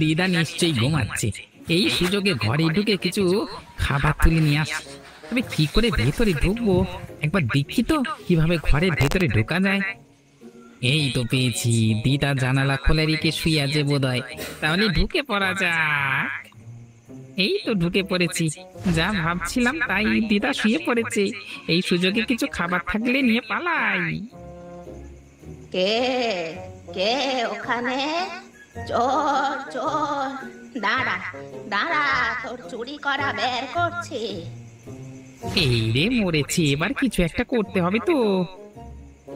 দিদা নিশ্চয়ই ঘুমাচ্ছে। এই সুযোগে ঘরে ঢুকে কিছু খাবার তুলে নিয়ে আস। তবে কি করে ভেতরে ঢুকবো, একবার দেখি তো কিভাবে ঘরের ভেতরে ঢোকা যায়। এই তো পেয়েছি, দিদা জানালা খোলা রেখে শুয়ে আছে বোধহয়। তাহলে ঢুকে পড়া যাক। এই তো ঢুকে পড়েছি। যা ভাবছিলাম তাই, দিদা শুয়ে পড়েছে। এই সুযোগে কিছু খাবার থাকলে নিয়ে পালাই। কে কে ওখানে? চোর চোর! দাঁড়া দাঁড়া, তোর চুরি করা বের করছি। এই রে মরেছি, এবার কিছু একটা করতে হবে তো।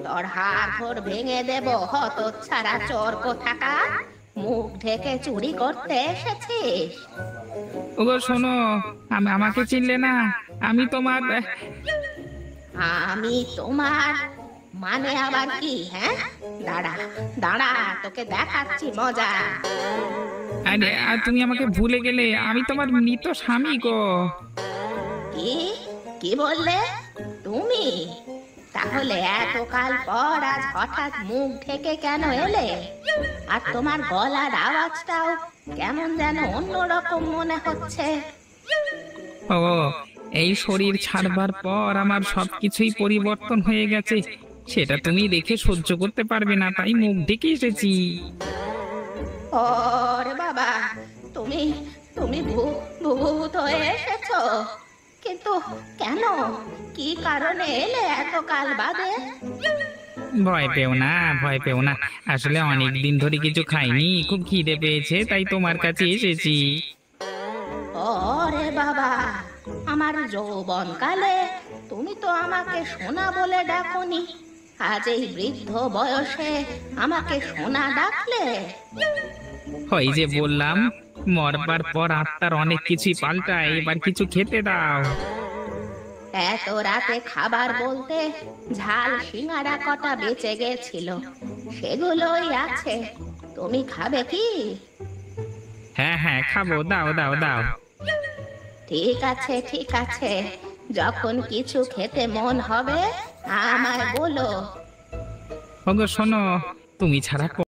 তোর হাড় ঘোড় ভেঙে দেব, হতচ্ছাড়া চোর কোথাকার! মুখ ঢেকে চুরি করতে এসেছিস? ওগো শোনো, আমাকে চিনলে না? আমি তোমার আমি তোমার মানে আবার কি? হ্যাঁ, দাঁড়া দাঁড়া, তোকে দেখাচ্ছি মজা। আরে তুমি আমাকে ভুলে গেলে? আমি তোমার মৃত স্বামী গো। কি কি বললে তুমি? তাহলে এতকাল পর আজ হঠাৎ মুখ ঢেকে কেন এলে? আর তোমার গলার আওয়াজটাও কেমন যেন অন্যরকম মনে হচ্ছে। ও, এই শরীর ছাড়বার পর আমার সবকিছুই পরিবর্তন হয়ে গেছে। সেটা তুমি দেখে সহ্য করতে পারবে না, তাই মুখ ঢেকে এসেছি। ওরে বাবা, তুমি তুমি ভূত হয়ে এসেছো? কিন্তু কেন? কি কারণে এলে এতকাল বাদে? ভয় পেও না, ভয় পেও না। আসলে অনেক দিন ধরে কিছু খাইনি, খুব খিদে পেয়েছে, তাই তোমার কাছে এসেছি। ওরে বাবা, আমার যৌবনকালে তুমি তো আমাকে সোনা বলে ডাকোনি, আজ এই বৃদ্ধ বয়সে আমাকে সোনা ডাকলে? ওই যে বললাম, মরবার পর আত্মার অনেক কিছুই পাল্টায়, এবার কিছু খেতে দাও। এত রাতে খাবার বলতে ঝাল সিঙ্গারা কটা বেঁচে গেছিল, সেগুলোই আছে। তুমি খাবে কি? হ্যাঁ হ্যাঁ খাবো, দাও দাও দাও। ঠিক আছে ঠিক আছে, যখন কিছু খেতে মন হবে আমায় বলো। ওগো শোনো, তুমি ছাড়া